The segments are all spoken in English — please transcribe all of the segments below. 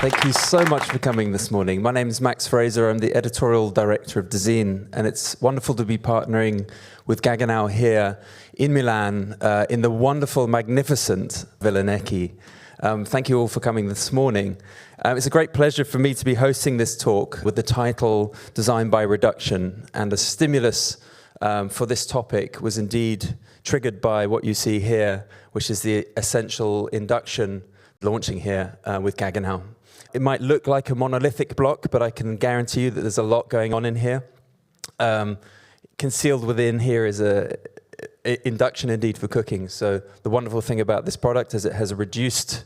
Thank you so much for coming this morning. My name is Max Fraser. I'm the editorial director of Dezeen, and it's wonderful to be partnering with Gaggenau here in Milan, in the wonderful, magnificent Villa Necchi. Thank you all for coming this morning. It's a great pleasure for me to be hosting this talk with the title Design by Reduction, and the stimulus for this topic was indeed triggered by what you see here, which is the essential induction launching here with Gaggenau. It might look like a monolithic block, but I can guarantee you that there's a lot going on in here. Concealed within here is a induction indeed for cooking. So the wonderful thing about this product is it has reduced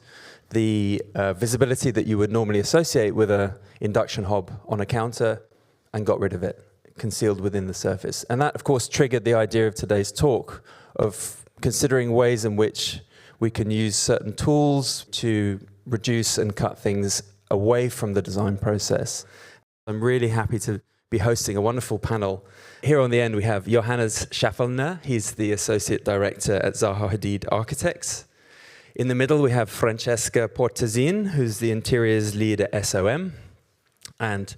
the visibility that you would normally associate with an induction hob on a counter and got rid of it, concealed within the surface. And that, of course, triggered the idea of today's talk of considering ways in which we can use certain tools to reduce and cut things away from the design process. I'm really happy to be hosting a wonderful panel. Here on the end we have Johannes Schafelner. He's the Associate Director at Zaha Hadid Architects. In the middle we have Francesca Portesine, who's the Interiors Lead at SOM. And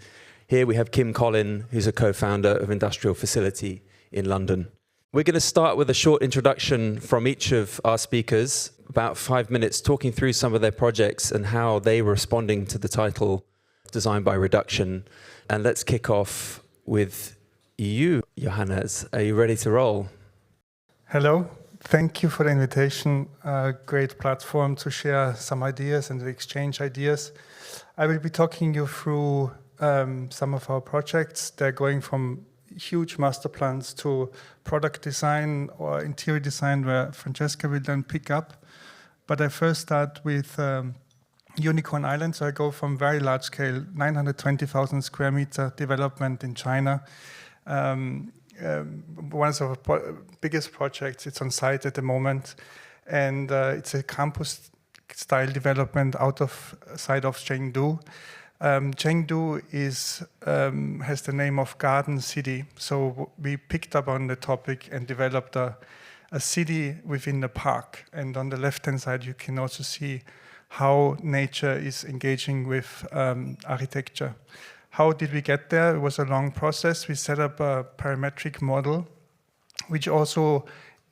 here we have Kim Colin, who's a co-founder of Industrial Facility in London. We're going to start with a short introduction from each of our speakers, about 5 minutes, talking through some of their projects and how they were responding to the title Design by Reduction. And let's kick off with you, Johannes. Are you ready to roll? Hello. Thank you for the invitation. A great platform to share some ideas and to exchange ideas. I will be talking you through some of our projects. They're going from huge master plans to product design or interior design, where Francesca will then pick up. But I first start with Unicorn Island. So I go from very large scale, 920,000 square meter development in China. One of our biggest projects. It's on site at the moment. And it's a campus style development outside of Chengdu. Chengdu has the name of Garden City. So we picked up on the topic and developed a city within the park. And on the left-hand side, you can also see how nature is engaging with architecture. How did we get there? It was a long process. We set up a parametric model, which also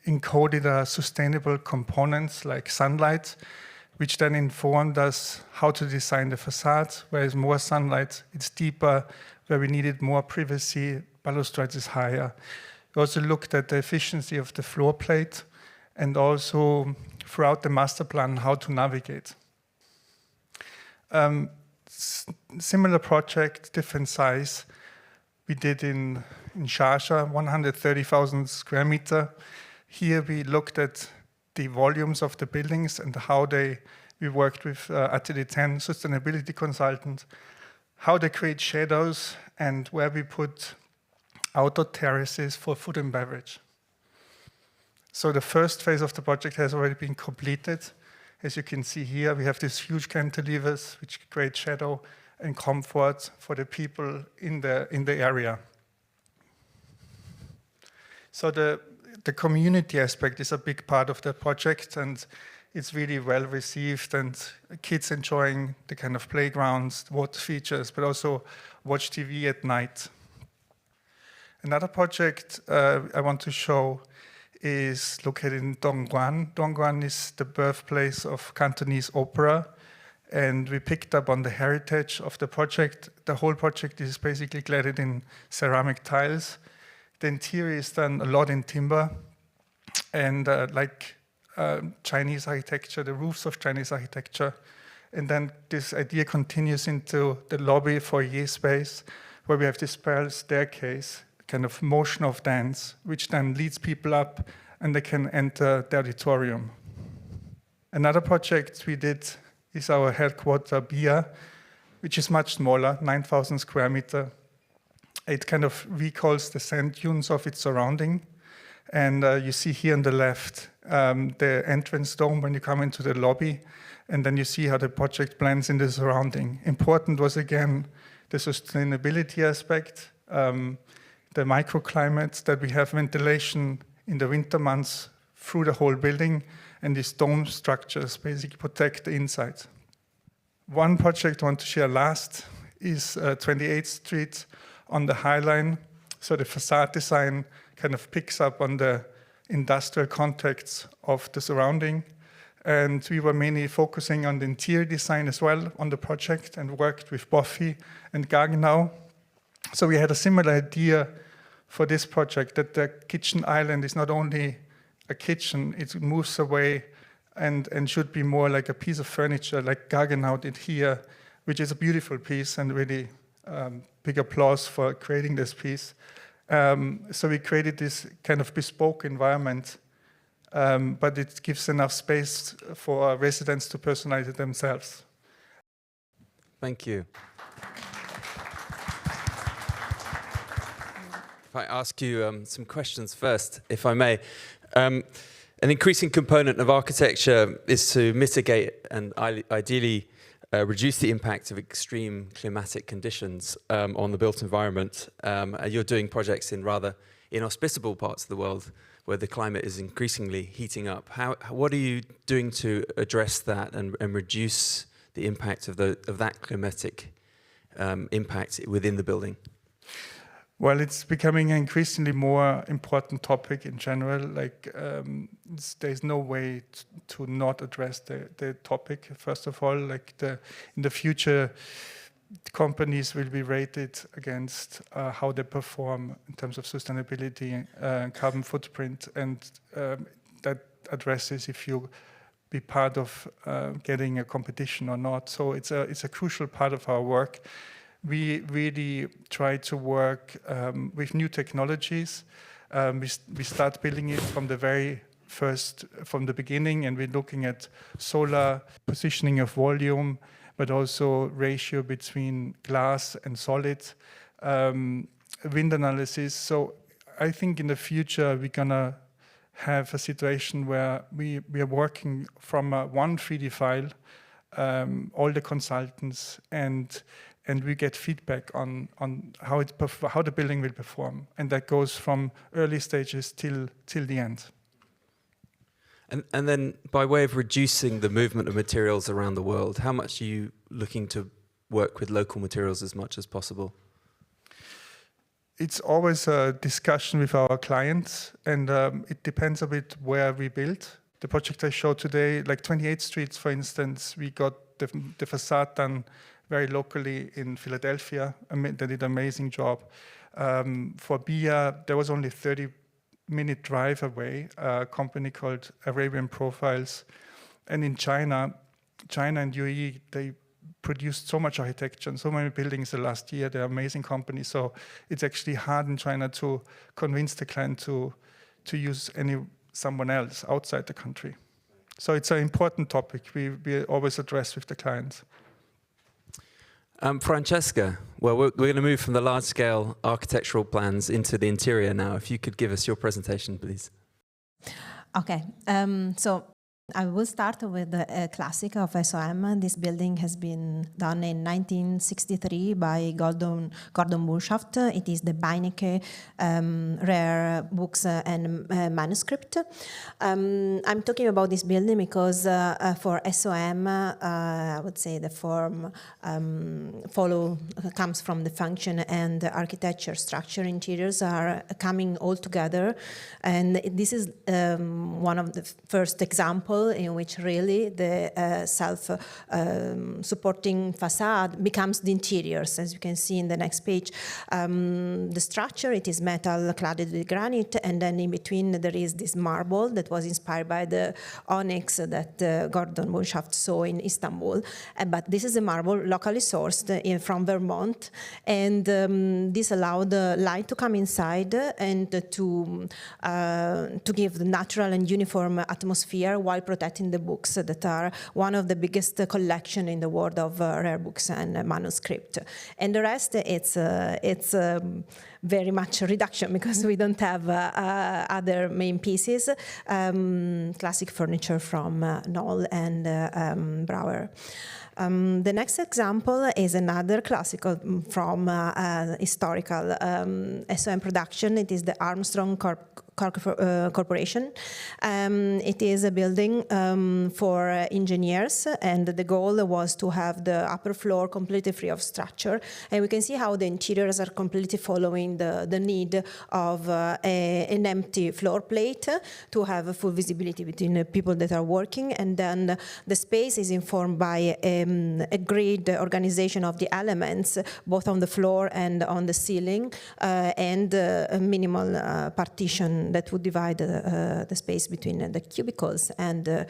encoded sustainable components like sunlight, which then informed us how to design the facade. Where there's more sunlight, it's deeper. Where we needed more privacy, balustrades is higher. We also looked at the efficiency of the floor plate and also throughout the master plan how to navigate. Similar project, different size. We did in Sharjah, 130,000 square meter. Here we looked at the volumes of the buildings and how we worked with Atelier 10 sustainability consultant, how they create shadows and where we put outdoor terraces for food and beverage. So the first phase of the project has already been completed. As you can see here, we have these huge cantilevers which create shadow and comfort for the people in the area. So the community aspect is a big part of the project, and it's really well received, and kids enjoying the kind of playgrounds, water features, but also watch TV at night. Another project I want to show is located in Dongguan. Dongguan is the birthplace of Cantonese opera, and we picked up on the heritage of the project. The whole project is basically cladded in ceramic tiles. The interior is done a lot in timber, and like Chinese architecture, the roofs of Chinese architecture. And then this idea continues into the lobby foyer space, where we have this spiral staircase, kind of motion of dance, which then leads people up and they can enter the auditorium. Another project we did is our headquarter, BIA, which is much smaller, 9,000 square meter. It kind of recalls the sand dunes of its surrounding. And you see here on the left, the entrance dome when you come into the lobby, and then you see how the project blends in the surrounding. Important was, again, the sustainability aspect, the microclimates, that we have ventilation in the winter months through the whole building, and these dome structures basically protect the inside. One project I want to share last is 28th Street on the High Line. So the facade design kind of picks up on the industrial context of the surrounding. And we were mainly focusing on the interior design as well on the project and worked with Boffi and Gaggenau. So we had a similar idea for this project, that the kitchen island is not only a kitchen, it moves away and should be more like a piece of furniture, like Gaggenau did here, which is a beautiful piece, and really big applause for creating this piece. So we created this kind of bespoke environment, but it gives enough space for residents to personalize it themselves. Thank you. If I ask you some questions first, if I may. An increasing component of architecture is to mitigate and ideally reduce the impact of extreme climatic conditions on the built environment. You're doing projects in rather inhospitable parts of the world where the climate is increasingly heating up. What are you doing to address that and reduce the impact of that climatic impact within the building? Well, it's becoming an increasingly more important topic in general. Like, there's no way to not address the topic. First of all, like in the future, companies will be rated against how they perform in terms of sustainability, carbon footprint, and that addresses if you be part of getting a competition or not. So it's a crucial part of our work. We really try to work with new technologies. We start building it from the beginning, and we're looking at solar positioning of volume, but also ratio between glass and solid, wind analysis. So I think in the future, we're gonna have a situation where we are working from one 3D file, all the consultants, and we get feedback on how the building will perform, and that goes from early stages till the end. And then, by way of reducing the movement of materials around the world, how much are you looking to work with local materials as much as possible? It's always a discussion with our clients, and it depends a bit where we build. The project I showed today, like 28th Street, for instance, we got the facade done very locally in Philadelphia. They did an amazing job. For BIA, there was only 30-minute drive away, a company called Arabian Profiles. And in China and UAE, they produced so much architecture and so many buildings the last year. They're amazing companies. So it's actually hard in China to convince the client to use someone else outside the country. So it's an important topic we always address with the clients. Francesca, well, we're going to move from the large-scale architectural plans into the interior now. If you could give us your presentation, please. Okay, so I will start with a classic of SOM. This building has been done in 1963 by Gordon Bunshaft. It is the Beinecke rare books and manuscript. I'm talking about this building because for SOM, I would say the form comes from the function, and the architecture, structure, interiors are coming all together. And this is one of the first examples in which really the self-supporting facade becomes the interiors, as you can see in the next page. The structure, it is metal cladded with granite, and then in between there is this marble that was inspired by the onyx that Gordon Bunshaft saw in Istanbul. But this is a marble locally sourced from Vermont, and this allowed the light to come inside and to give the natural and uniform atmosphere while protecting the books that are one of the biggest collection in the world of rare books and manuscript. And the rest, it's very much a reduction because we don't have other main pieces. Classic furniture from Knoll and Brouwer. The next example is another classical from historical SOM production. It is the Armstrong Corporation. It is a building for engineers, and the goal was to have the upper floor completely free of structure. And we can see how the interiors are completely following the need of an empty floor plate to have a full visibility between the people that are working. And then the space is informed by a grid organization of the elements, both on the floor and on the ceiling, and a minimal partition that would divide the space between the cubicles and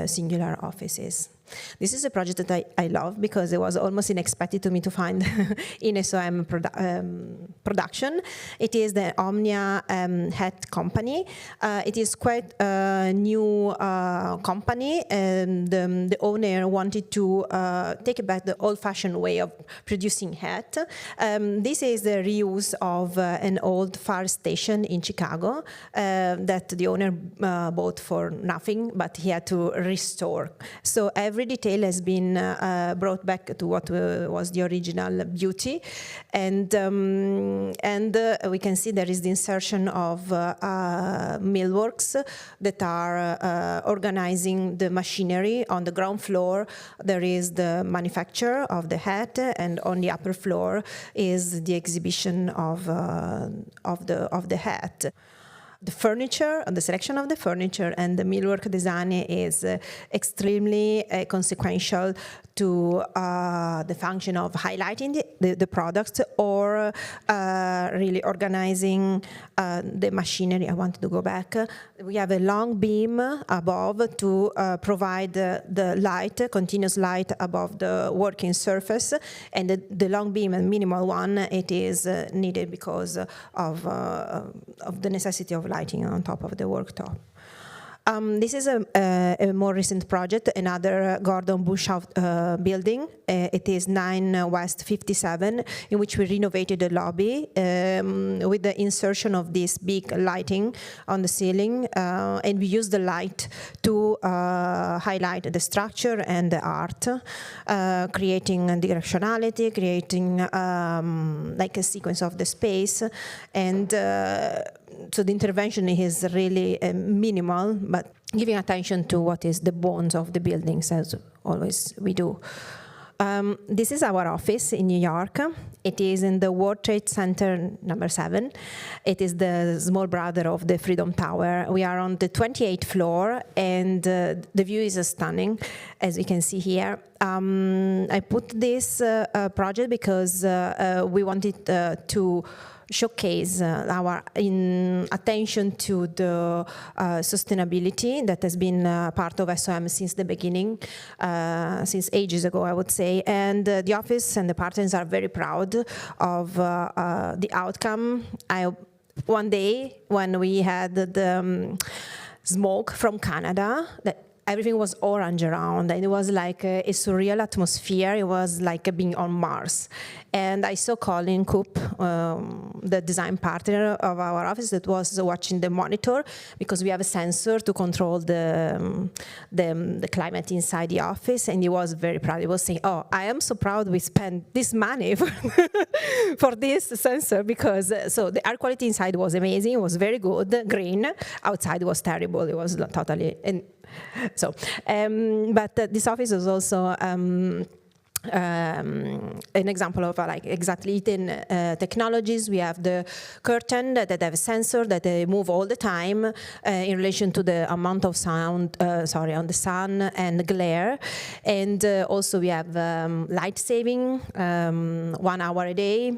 singular offices. This is a project that I love because it was almost unexpected to me to find in SOM production. It is the Omnia hat company. It is quite a new company, and the owner wanted to take back the old-fashioned way of producing hat. This is the reuse of an old fire station in Chicago that the owner bought for nothing, but he had to restore. So every detail has been brought back to what was the original beauty, and we can see there is the insertion of millworks that are organizing the machinery. On the ground floor there is the manufacture of the hat, and on the upper floor is the exhibition of the hat. The furniture, the selection of the furniture and the millwork design is extremely consequential to the function of highlighting the products or really organizing the machinery. I wanted to go back. We have a long beam above to provide the light, continuous light above the working surface, and the long beam and minimal one, it is needed because of the necessity of lighting on top of the worktop. This is a more recent project, another Gordon Bush building. It is 9 West 57, in which we renovated the lobby with the insertion of this big lighting on the ceiling, and we used the light to highlight the structure and the art, creating directionality, creating like a sequence of the space, and so the intervention is really minimal, but giving attention to what is the bones of the buildings, as always we do. This is our office in New York. It is in the World Trade Center number 7. It is the small brother of the Freedom Tower. We are on the 28th floor, and the view is stunning, as you can see here. I put this project because we wanted to showcase our attention to the sustainability that has been part of SOM since the beginning, since ages ago, I would say. And the office and the partners are very proud of the outcome. One day, when we had the smoke from Canada, everything was orange around, and it was like a surreal atmosphere. It was like being on Mars. And I saw Colin Coop, the design partner of our office, that was watching the monitor, because we have a sensor to control the climate inside the office, and he was very proud. He was saying, "Oh, I am so proud we spent this money for this sensor," because so the air quality inside was amazing. It was very good, green. Outside was terrible. It was totally. But this office is also an example of like exactly technologies. We have the curtain that have a sensor that they move all the time in relation to the amount of sound, on the sun and glare. And also we have light saving, 1 hour a day.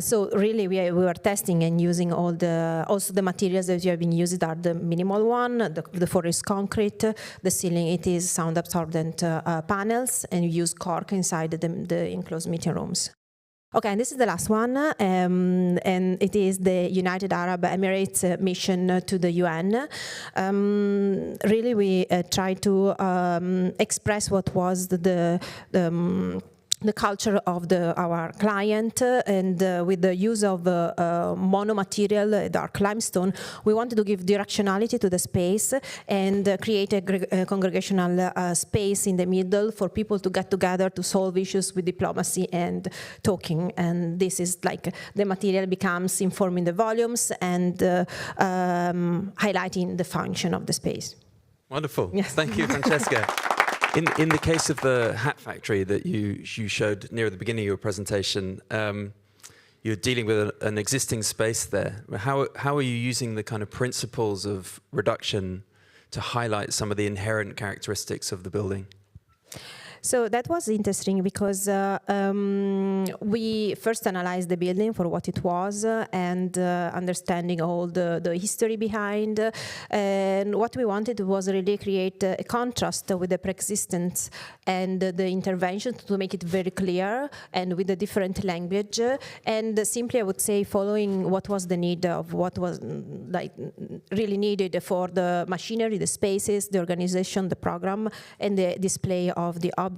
So really we were testing and using also the materials that we have been using are the minimal one, the floor is concrete, the ceiling, it is sound absorbent panels, and we use cork inside the enclosed meeting rooms. Okay, and this is the last one, and it is the United Arab Emirates mission to the UN. Really, we tried to express what was the the culture of our client, and with the use of mono material, dark limestone, we wanted to give directionality to the space and create a congregational space in the middle for people to get together to solve issues with diplomacy and talking. And this is like the material becomes informing the volumes and highlighting the function of the space. Wonderful. Yes. Thank you, Francesca. In the case of the hat factory that you showed near the beginning of your presentation, you're dealing with an existing space there. How are you using the kind of principles of reduction to highlight some of the inherent characteristics of the building? So that was interesting because we first analyzed the building for what it was and understanding all the history behind. And what we wanted was really create a contrast with the pre-existence and the intervention to make it very clear and with a different language. And simply, I would say, following what was the need of what was like really needed for the machinery, the spaces, the organization, the program, and the display of the object.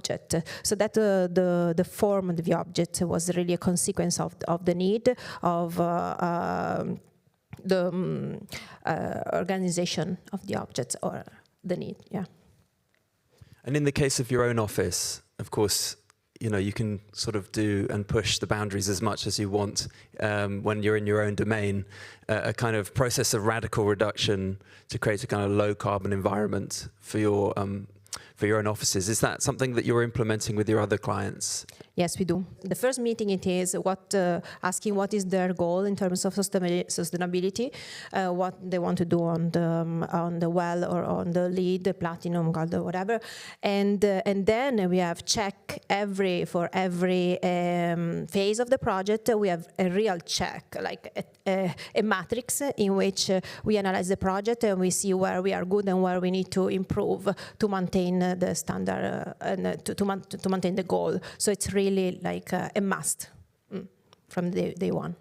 So that the form of the object was really a consequence of the need of the organization of the objects or the need, yeah. And in the case of your own office, of course, you can sort of do and push the boundaries as much as you want when you're in your own domain, a kind of process of radical reduction to create a kind of low carbon environment for your own offices. Is that something that you're implementing with your other clients? Yes, we do. The first meeting it is asking what is their goal in terms of sustainability, what they want to do on the well or on the lead, the platinum, gold, or whatever, and then we have check for every phase of the project. We have a real check, like a matrix in which we analyze the project and we see where we are good and where we need to improve to maintain the standard and to maintain the goal. So it's really like a must from day one.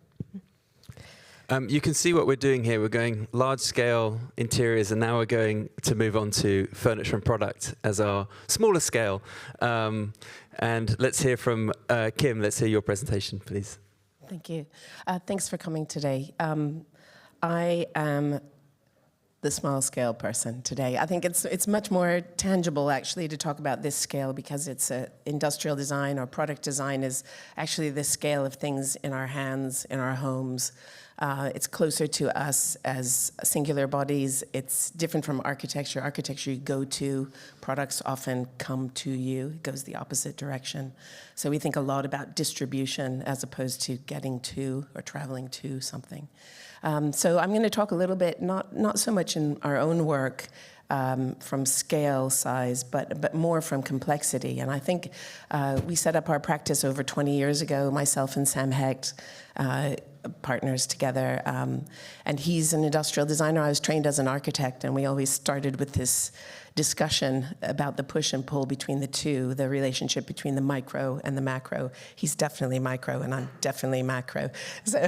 You can see what we're doing here. We're going large-scale interiors, and now we're going to move on to furniture and product as our smaller scale. And let's hear from Kim. Let's hear your presentation, please. Thank you. Thanks for coming today. I am the small scale person today. I think it's much more tangible actually to talk about this scale because it's industrial design or product design is actually the scale of things in our hands, in our homes. It's closer to us as singular bodies. It's different from architecture. Architecture you go to, products often come to you. It goes the opposite direction. So we think a lot about distribution as opposed to getting to or traveling to something. So I'm going to talk a little bit, not so much in our own work from scale, size, but more from complexity. And I think we set up our practice over 20 years ago, myself and Sam Hecht, partners together. And he's an industrial designer. I was trained as an architect, and we always started with this discussion about the push and pull between the two, the relationship between the micro and the macro. He's definitely micro, and I'm definitely macro. So,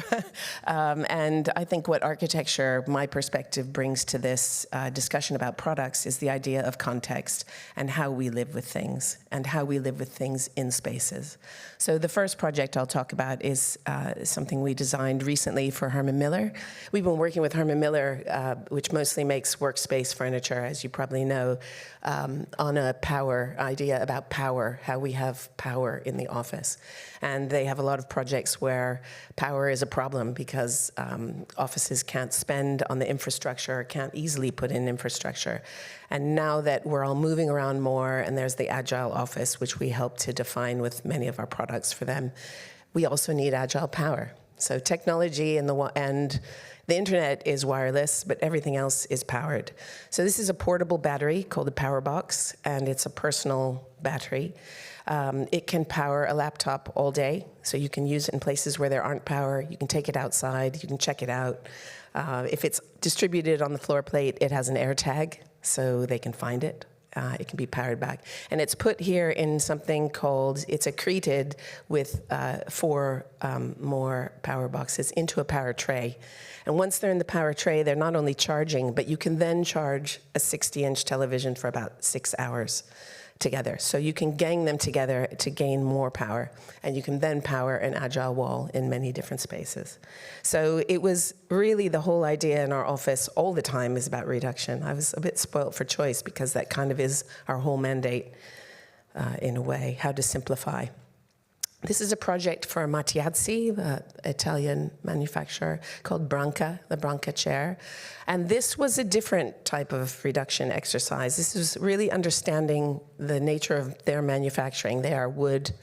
and I think what architecture, my perspective, brings to this discussion about products is the idea of context and how we live with things and how we live with things in spaces. So the first project I'll talk about is something we designed recently for Herman Miller. We've been working with Herman Miller, which mostly makes workspace furniture, as you probably know, on a power idea about power, how we have power in the office. And they have a lot of projects where power is a problem because offices can't spend on the infrastructure, can't easily put in infrastructure. And now that we're all moving around more, and there's the agile office, which we help to define with many of our products for them, we also need agile power. So technology and the internet is wireless, but everything else is powered. So this is a portable battery called a Power Box, and it's a personal battery. It can power a laptop all day, so you can use it in places where there aren't power. You can take it outside, you can check it out. If it's distributed on the floor plate, it has an air tag, so they can find it. It can be powered back. And it's put here in something called, it's accreted with 4 more power boxes into a power tray. And once they're in the power tray, they're not only charging, but you can then charge a 60-inch television for about 6 hours. together. So you can gang them together to gain more power, and you can then power an agile wall in many different spaces. So it was really the whole idea in our office all the time is about reduction. I was a bit spoilt for choice because that kind of is our whole mandate in a way, how to simplify. This is a project for Mattiazzi, the Italian manufacturer, called Branca, the Branca chair. And this was a different type of reduction exercise. This was really understanding the nature of their manufacturing. They are wood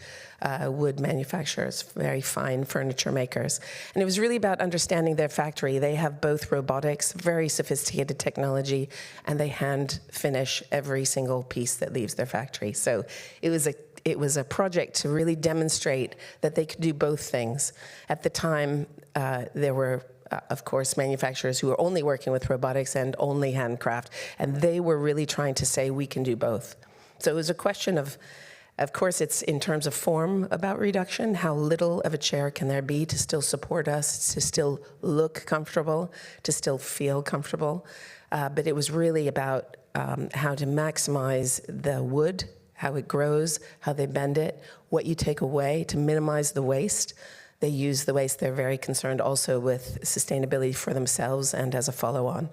manufacturers, very fine furniture makers. And it was really about understanding their factory. They have both robotics, very sophisticated technology, and they hand finish every single piece that leaves their factory. So it was a project to really demonstrate that they could do both things. At the time, there were, of course, manufacturers who were only working with robotics and only handcraft, and they were really trying to say we can do both. So it was a question of course, it's in terms of form about reduction. How little of a chair can there be to still support us, to still look comfortable, to still feel comfortable? But it was really about how to maximize the wood, how it grows, how they bend it, what you take away to minimize the waste. They use the waste. They're very concerned also with sustainability for themselves and as a follow-on.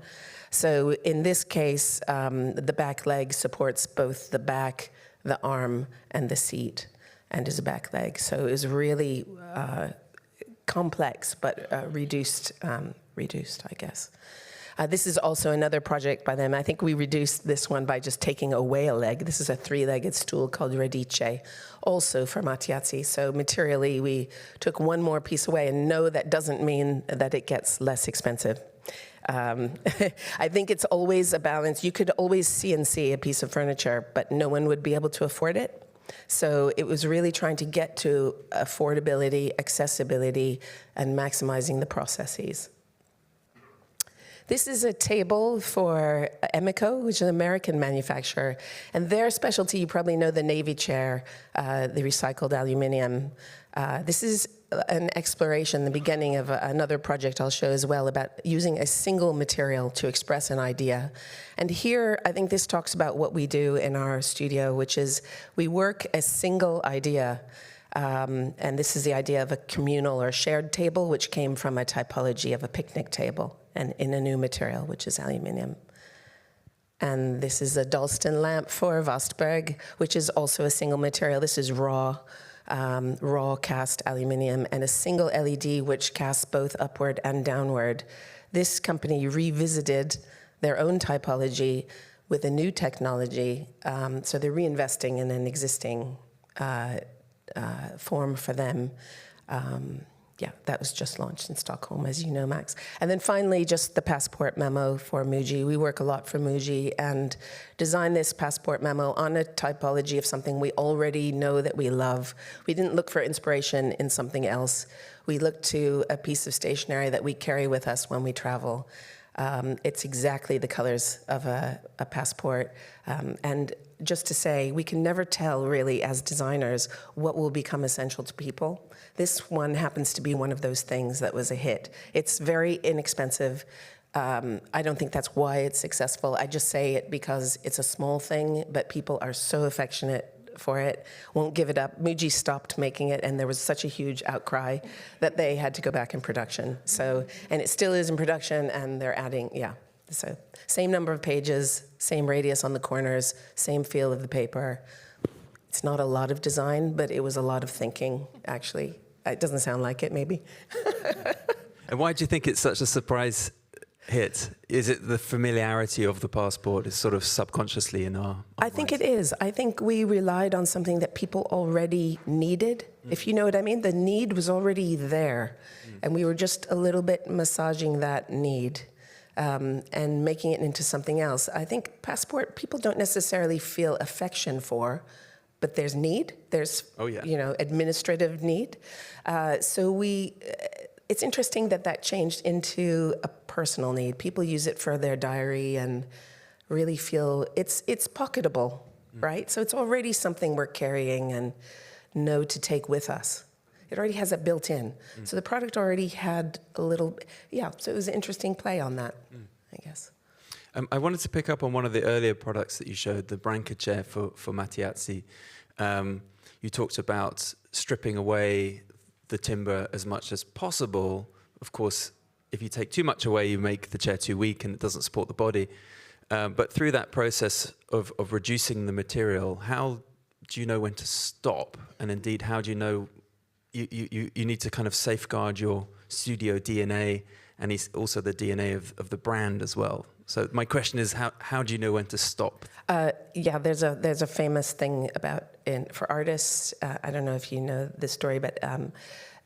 So in this case, the back leg supports both the back, the arm, and the seat, and is a back leg. So it was really complex, but reduced, I guess. This is also another project by them. I think we reduced this one by just taking away a leg. This is a 3-legged stool called Radice, also for Mattiazzi. So materially, we took one more piece away, and no, that doesn't mean that it gets less expensive. I think it's always a balance. You could always CNC a piece of furniture, but no one would be able to afford it. So it was really trying to get to affordability, accessibility, and maximizing the processes. This is a table for Emeco, which is an American manufacturer. And their specialty, you probably know the Navy chair, the recycled aluminum. This is an exploration, the beginning of another project I'll show as well, about using a single material to express an idea. And here, I think this talks about what we do in our studio, which is we work a single idea. And this is the idea of a communal or shared table, which came from a typology of a picnic table, and in a new material, which is aluminum. And this is a Dalston lamp for Vastberg, which is also a single material. This is raw cast aluminum, and a single LED, which casts both upward and downward. This company revisited their own typology with a new technology, so they're reinvesting in an existing form for them. Yeah, that was just launched in Stockholm, as you know, Max. And then finally, just the passport memo for Muji. We work a lot for Muji and designed this passport memo on a typology of something we already know that we love. We didn't look for inspiration in something else. We looked to a piece of stationery that we carry with us when we travel. It's exactly the colors of a passport. And just to say, we can never tell, really, as designers, what will become essential to people. This one happens to be one of those things that was a hit. It's very inexpensive. I don't think that's why it's successful. I just say it because it's a small thing, but people are so affectionate for it, won't give it up. Muji stopped making it, and there was such a huge outcry that they had to go back in production. So, and it still is in production, and they're adding, so same number of pages, same radius on the corners, same feel of the paper. It's not a lot of design, but it was a lot of thinking, actually. It doesn't sound like it, maybe. And why do you think it's such a surprise hit? Is it the familiarity of the passport is sort of subconsciously in our I think it is. I think we relied on something that people already needed, if you know what I mean. The need was already there, and we were just a little bit massaging that need and making it into something else. I think passport, people don't necessarily feel affection for, but there's need. There's, administrative need. So it's interesting that changed into a personal need. People use it for their diary and really feel it's pocketable, right? So it's already something we're carrying and know to take with us. It already has it built in. So the product already had a little, so it was an interesting play on that, I guess. I wanted to pick up on one of the earlier products that you showed, the Branca chair for Mattiazzi. You talked about stripping away the timber as much as possible. Of course, if you take too much away, you make the chair too weak and it doesn't support the body. But through that process of reducing the material, how do you know when to stop? And indeed, how do you know you need to kind of safeguard your studio DNA and also the DNA of the brand as well? So my question is, how do you know when to stop? Yeah, there's a famous thing about for artists. I don't know if you know this story, but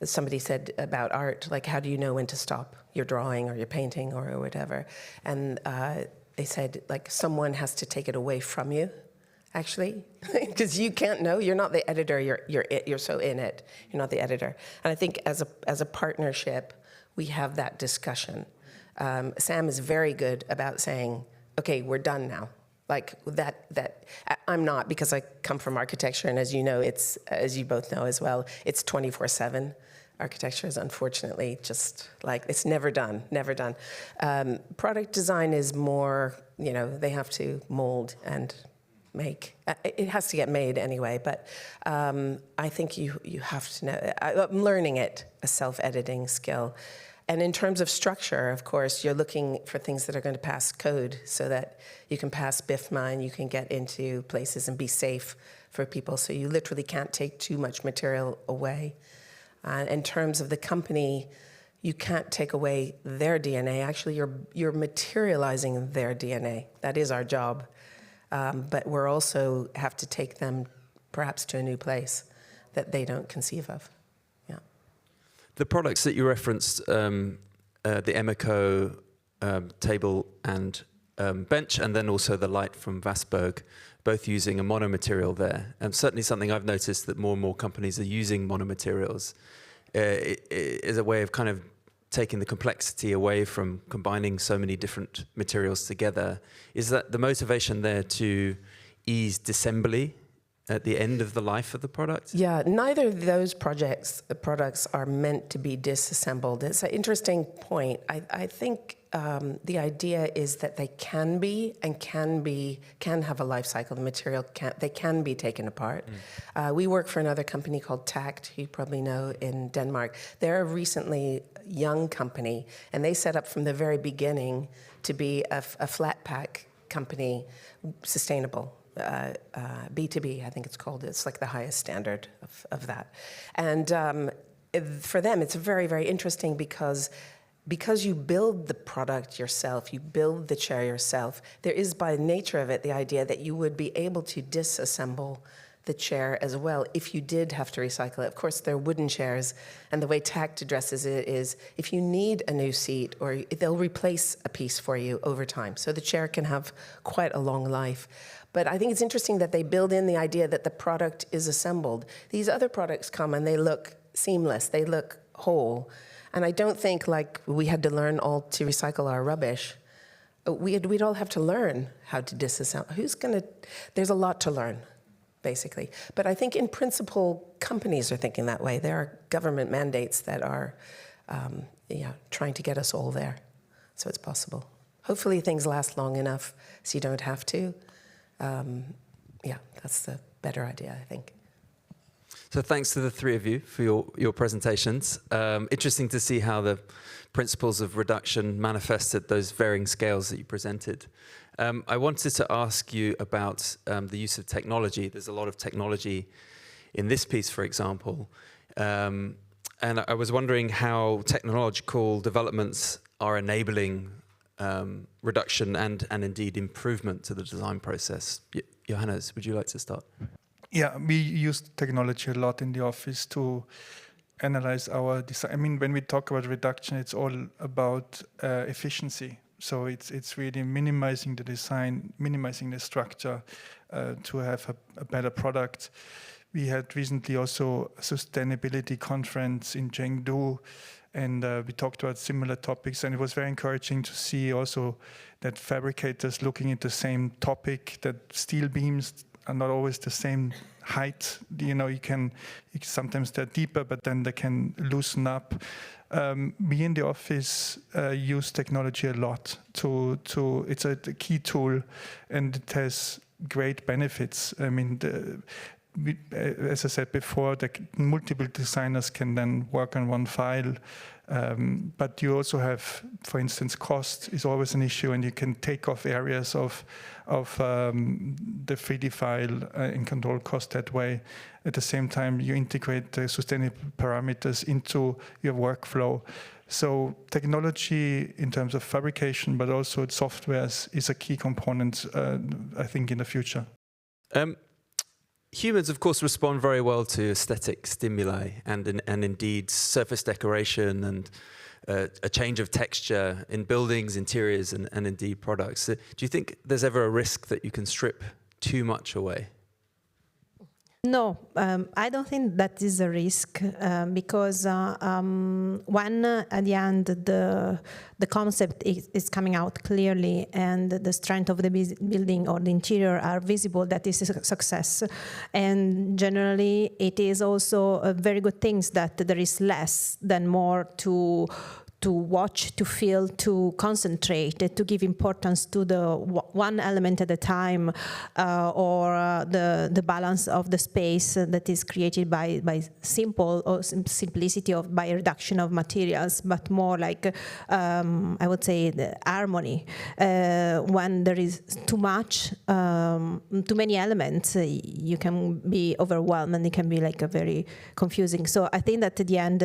somebody said about art, like, how do you know when to stop your drawing or your painting or whatever? And they said, like, someone has to take it away from you, actually, because you can't know. You're not the editor. You're so in it. You're not the editor. And I think as a partnership, we have that discussion. Sam is very good about saying, okay, we're done now. Like that I'm not, because I come from architecture, and as you know, it's, as you both know as well, it's 24/7. Architecture is unfortunately just like, it's never done, never done. Product design is more, they have to mold and make. It has to get made anyway, but I think you have to know. I'm learning it, a self-editing skill. And in terms of structure, of course, you're looking for things that are going to pass code so that you can pass BIFMA and you can get into places and be safe for people. So you literally can't take too much material away. In terms of the company, you can't take away their DNA. Actually, you're materializing their DNA. That is our job. But we're also have to take them perhaps to a new place that they don't conceive of. The products that you referenced, the Emico table and bench, and then also the light from Vassberg, both using a monomaterial there. And certainly something I've noticed that more and more companies are using monomaterials is a way of kind of taking the complexity away from combining so many different materials together. Is that the motivation there to ease Deassembly at the end of the life of the product? Yeah, neither of those products are meant to be disassembled. It's an interesting point. I think the idea is that they can be and can have a life cycle. The material they can be taken apart. We work for another company called Tact, who you probably know, in Denmark. They're a recently young company, and they set up from the very beginning to be a flat pack company, sustainable. B2B, I think it's called. It's like the highest standard of that. And for them, it's very, very interesting because you build the product yourself, you build the chair yourself, there is by nature of it the idea that you would be able to disassemble the chair as well if you did have to recycle it. Of course, they're wooden chairs, and the way Tact addresses it is if you need a new seat, or they'll replace a piece for you over time. So the chair can have quite a long life. But I think it's interesting that they build in the idea that the product is assembled. These other products come and they look seamless, they look whole. And I don't think, like, we had to learn all to recycle our rubbish. We'd all have to learn how to disassemble. There's a lot to learn, basically. But I think in principle, companies are thinking that way. There are government mandates that are trying to get us all there. So it's possible. Hopefully things last long enough so you don't have to. That's the better idea, I think. So thanks to the three of you for your presentations. Interesting to see how the principles of reduction manifested those varying scales that you presented. I wanted to ask you about the use of technology. There's a lot of technology in this piece, for example. And I was wondering how technological developments are enabling reduction and indeed improvement to the design process. Johannes, would you like to start? Yeah, we use technology a lot in the office to analyze our design. I mean, when we talk about reduction, it's all about efficiency. So it's really minimizing the design, minimizing the structure to have a better product. We had recently also a sustainability conference in Chengdu, and we talked about similar topics, and it was very encouraging to see also that fabricators looking at the same topic, that steel beams are not always the same height. Sometimes they're deeper, but then they can loosen up. We in the office use technology a lot. It's a key tool, and it has great benefits. I mean, as I said before, the multiple designers can then work on one file. But you also have, for instance, cost is always an issue, and you can take off areas of the 3D file and control cost that way. At the same time, you integrate the sustainable parameters into your workflow. So technology in terms of fabrication, but also softwares, is a key component, I think, in the future. Humans, of course, respond very well to aesthetic stimuli and indeed surface decoration and a change of texture in buildings, interiors, and indeed products. Do you think there's ever a risk that you can strip too much away? No, I don't think that is a risk because when at the end the concept is coming out clearly and the strength of the building or the interior are visible, that is a success. And generally, it is also a very good thing that there is less than more to watch, to feel, to concentrate, to give importance to the one element at a time, or the balance of the space that is created by simple or simplicity of by reduction of materials, but more like I would say the harmony. When there is too much, too many elements, you can be overwhelmed and it can be like a very confusing. So I think that at the end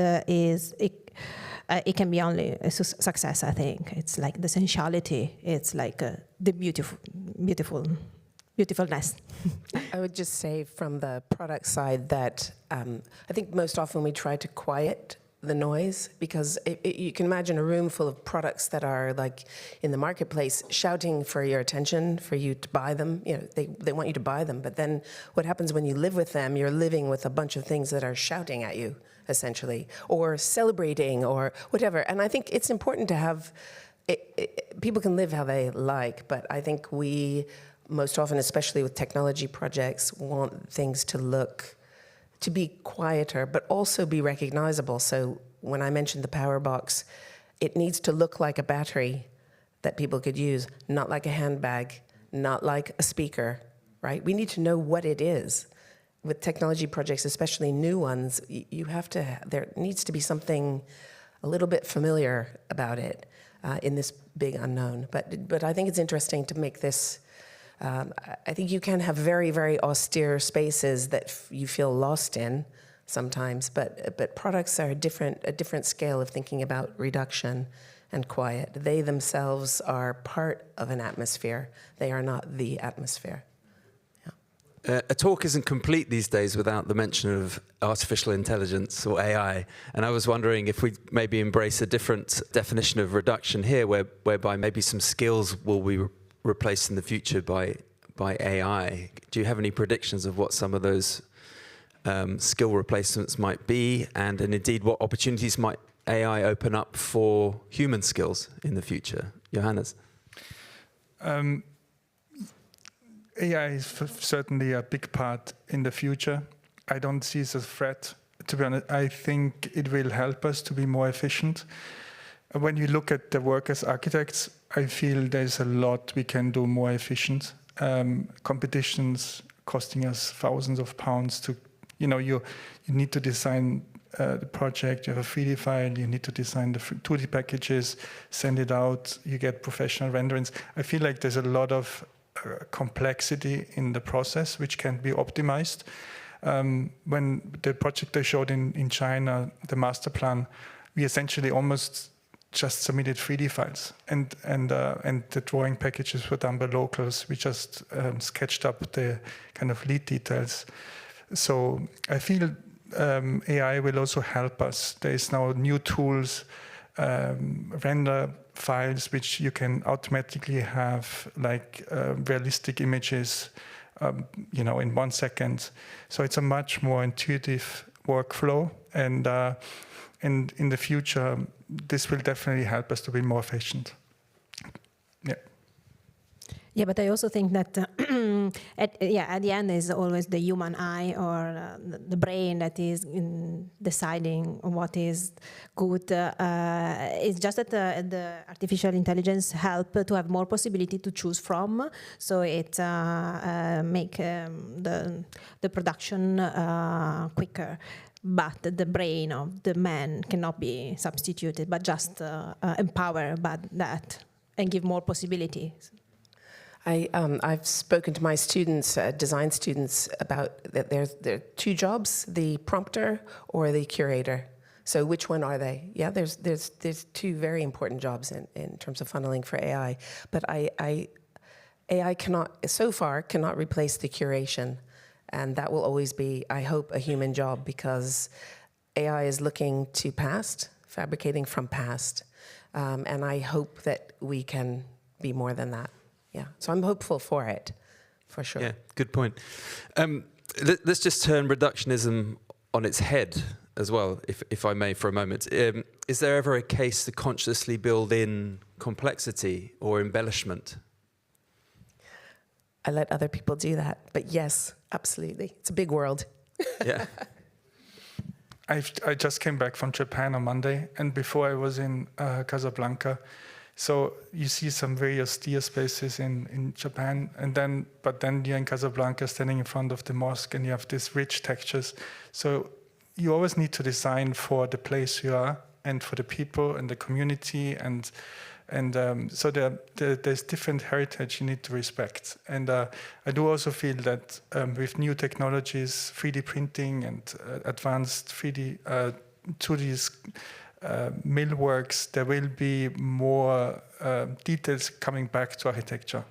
it can be only a success, I think. It's like the sensuality. It's like the beautifulness. I would just say from the product side that I think most often we try to quiet the noise, because you can imagine a room full of products that are like in the marketplace shouting for your attention, for you to buy them. You know, they want you to buy them. But then what happens when you live with them, you're living with a bunch of things that are shouting at you, essentially, or celebrating or whatever. And I think it's important to have, people can live how they like, but I think we most often, especially with technology projects, want things to be quieter, but also be recognizable. So when I mentioned the power box, it needs to look like a battery that people could use, not like a handbag, not like a speaker, right? We need to know what it is. With technology projects, especially new ones, there needs to be something a little bit familiar about it in this big unknown. But I think it's interesting to make this. I think you can have very, very austere spaces that you feel lost in sometimes, but products are a different scale of thinking about reduction and quiet. They themselves are part of an atmosphere. They are not the atmosphere. A talk isn't complete these days without the mention of artificial intelligence or AI. And I was wondering if we maybe embrace a different definition of reduction here, whereby maybe some skills will be replaced in the future by AI. Do you have any predictions of what some of those skill replacements might be, and indeed what opportunities might AI open up for human skills in the future? Johannes? AI is certainly a big part in the future. I don't see it as a threat. To be honest, I think it will help us to be more efficient. When you look at the work as architects, I feel there's a lot we can do more efficient. Competitions costing us thousands of pounds to, you need to design the project, you have a 3D file, you need to design the 2D packages, send it out, you get professional renderings. I feel like there's a lot of complexity in the process which can be optimized. When the project I showed in China, the master plan, we essentially almost just submitted 3D files, and the drawing packages were done by locals. We just sketched up the kind of lead details. So I feel AI will also help us. There is now new tools, render files which you can automatically have, like realistic images, in 1 second. So it's a much more intuitive workflow, and in the future, this will definitely help us to be more efficient. Yeah. Yeah, but I also think that at the end is always the human eye or the brain that is deciding what is good. It's just that the artificial intelligence help to have more possibility to choose from, so it make the production quicker. But the brain of the man cannot be substituted, but just empower by that and give more possibilities. I've spoken to my students, design students, about that there are two jobs: the prompter or the curator. So which one are they? Yeah, there's two very important jobs in terms of funneling for AI. But AI so far cannot replace the curation, and that will always be, I hope, a human job, because AI is looking to past, fabricating from past, and I hope that we can be more than that. Yeah, so I'm hopeful for it, for sure. Yeah, good point. Let's just turn reductionism on its head as well, if I may, for a moment. Is there ever a case to consciously build in complexity or embellishment? I let other people do that, but yes, absolutely. It's a big world. Yeah. I just came back from Japan on Monday, and before I was in Casablanca. So you see some very austere spaces in Japan, but then you're in Casablanca standing in front of the mosque and you have these rich textures. So you always need to design for the place you are and for the people and the community, and so there's different heritage you need to respect. And I do also feel that with new technologies, 3D printing and advanced 2D millworks, there will be more details coming back to architecture.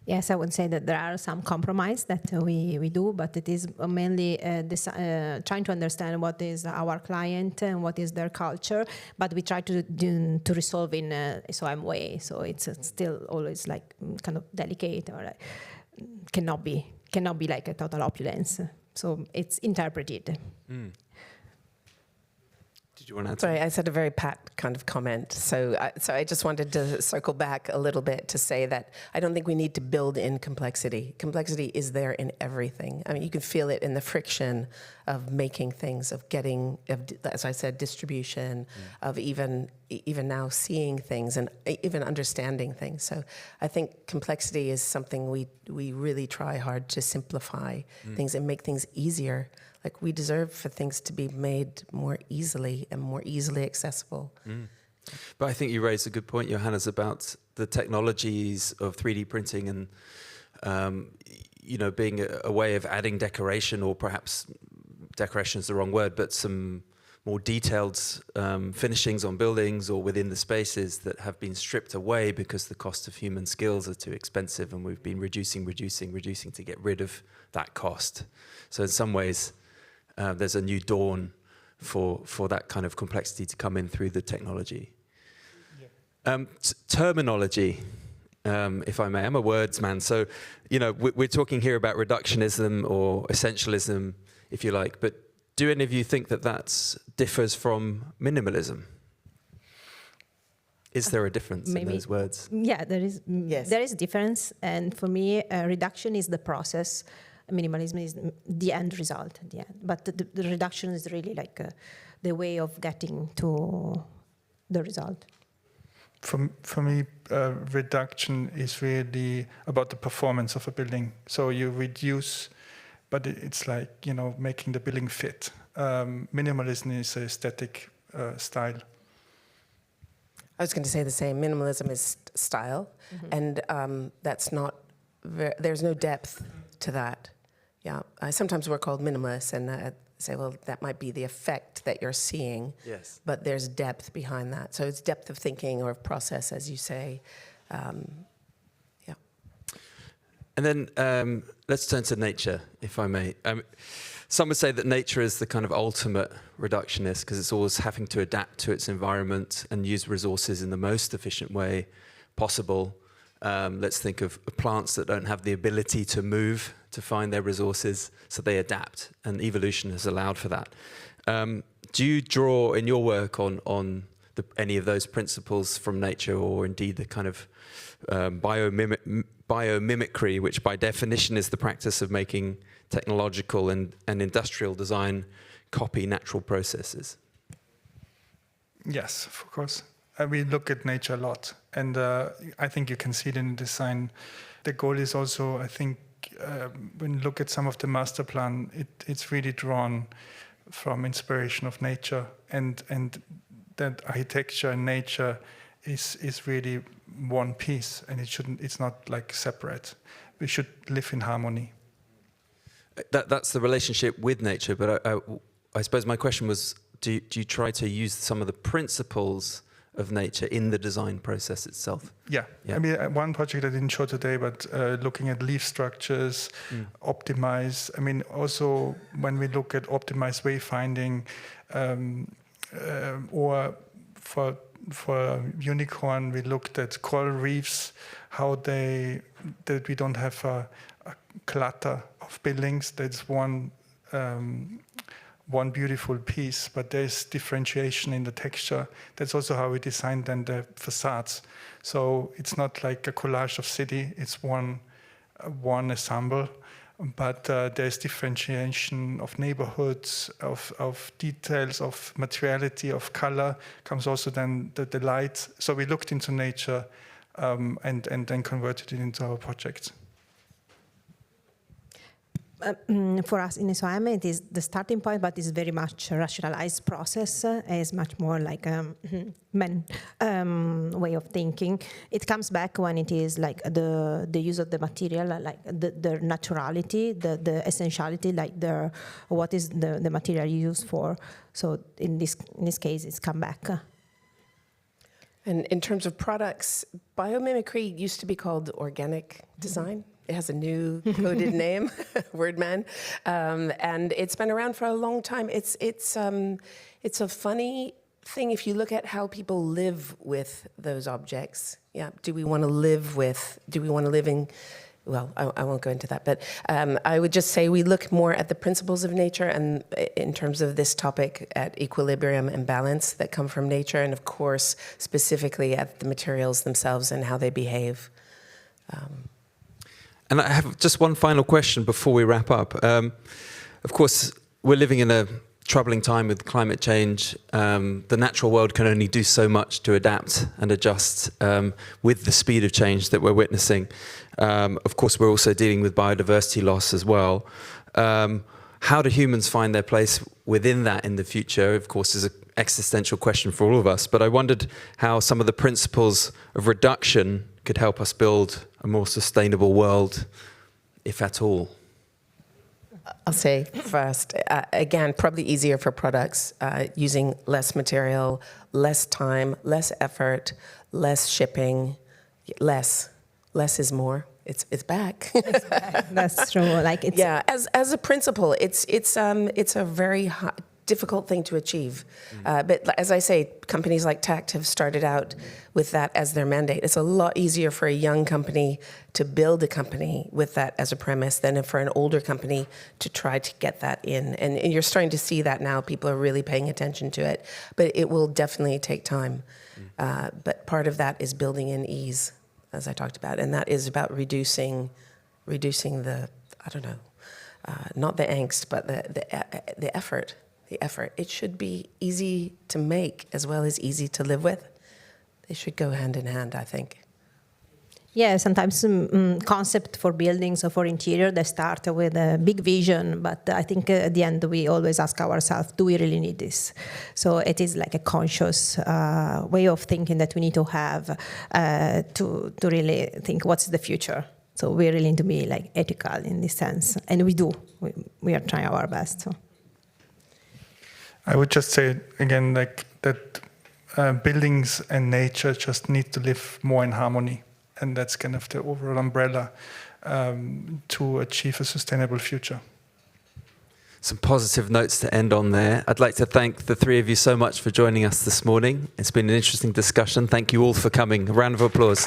Yes, I would say that there are some compromise that we do, but it is mainly trying to understand what is our client and what is their culture, but we try to resolve in a SOM way, so it's still always like kind of delicate, or cannot be like a total opulence. So it's interpreted. Mm. Did you want to add Sorry, I said a very pat kind of comment. So I just wanted to circle back a little bit to say that I don't think we need to build in complexity. Complexity is there in everything. I mean, you can feel it in the friction of making things, of getting, as I said, distribution, of even now seeing things and even understanding things. So I think complexity is something we really try hard to simplify things and make things easier. Like, we deserve for things to be made more easily and more easily accessible. Mm. But I think you raised a good point, Johannes, about the technologies of 3D printing and, being a way of adding decoration, or perhaps decoration is the wrong word, but some more detailed finishings on buildings or within the spaces that have been stripped away because the cost of human skills are too expensive, and we've been reducing to get rid of that cost. So in some ways, there's a new dawn for that kind of complexity to come in through the technology. Yeah. Terminology, if I may. I'm a words man, so we're talking here about reductionism or essentialism, if you like. But do any of you think that differs from minimalism? Is there a difference in those words? Yeah, there is. Yes. There is a difference, and for me, reduction is the process. Minimalism is the end result at the end, but the reduction is really like the way of getting to the result. For me, reduction is really about the performance of a building. So you reduce, but it's like making the building fit. Minimalism is an aesthetic style. I was going to say the same. Minimalism is style, and that's not. There's no depth to that. Yeah, sometimes we're called minimalists, and say, well, that might be the effect that you're seeing. Yes. But there's depth behind that. So it's depth of thinking or of process, as you say. Yeah. And then let's turn to nature, if I may. Some would say that nature is the kind of ultimate reductionist, because it's always having to adapt to its environment and use resources in the most efficient way possible. Let's think of plants that don't have the ability to move to find their resources, so they adapt, and evolution has allowed for that. Do you draw in your work on any of those principles from nature, or indeed the kind of biomimicry, which by definition is the practice of making technological and industrial design copy natural processes? Yes, of course. We look at nature a lot, and I think you can see it in design. The goal is also, I think, when you look at some of the master plan, it's really drawn from inspiration of nature, and that architecture and nature is really one piece, and it's not like separate. We should live in harmony. That's the relationship with nature, but I suppose my question was, do you try to use some of the principles of nature in the design process itself? Yeah. I mean, one project I didn't show today, but looking at leaf structures, optimize. I mean, also when we look at optimized wayfinding, or for unicorn, we looked at coral reefs, that we don't have a clutter of buildings. That's one beautiful piece, but there's differentiation in the texture. That's also how we designed then the facades. So it's not like a collage of city, it's one ensemble, but there's differentiation of neighborhoods, of details, of materiality, of color, comes also then the light. So we looked into nature and then converted it into our projects. For us in SOM, it is the starting point, but it's very much a rationalized process. It's much more like a way of thinking. It comes back when it is like the use of the material, like the naturality, the essentiality, like what is the material used for. So in this case, it's come back. And in terms of products, biomimicry used to be called organic design. It has a new coded name, Wordman, and it's been around for a long time. It's a funny thing if you look at how people live with those objects. Yeah, do we want to live in? Well, I won't go into that, but I would just say we look more at the principles of nature, and in terms of this topic, at equilibrium and balance that come from nature, and of course, specifically at the materials themselves and how they behave. And I have just one final question before we wrap up. Of course, we're living in a troubling time with climate change. The natural world can only do so much to adapt and adjust with the speed of change that we're witnessing. Of course, we're also dealing with biodiversity loss as well. How do humans find their place within that in the future? Of course, is an existential question for all of us. But I wondered how some of the principles of reduction could help us build a more sustainable world, if at all. I'll say first, again, probably easier for products, using less material, less time, less effort, less shipping, less is more. It's back. It's back. That's true. Like it's as a principle, it's a very difficult thing to achieve. But as I say, companies like TACT have started out with that as their mandate. It's a lot easier for a young company to build a company with that as a premise than for an older company to try to get that in. And you're starting to see that now. People are really paying attention to it. But it will definitely take time. But part of that is building in ease, as I talked about. And that is about reducing the, I don't know, not the angst, but the effort. It should be easy to make as well as easy to live with. They should go hand in hand, I think. Yeah, sometimes concept for buildings or for interior, they start with a big vision, but I think at the end we always ask ourselves, do we really need this? So it is like a conscious way of thinking that we need to have to really think what's the future. So we really need to be like ethical in this sense, and we do. We are trying our best. So. I would just say again, like that buildings and nature just need to live more in harmony, and that's kind of the overall umbrella to achieve a sustainable future. Some positive notes to end on there. I'd like to thank the three of you so much for joining us this morning. It's been an interesting discussion. Thank you all for coming. A round of applause.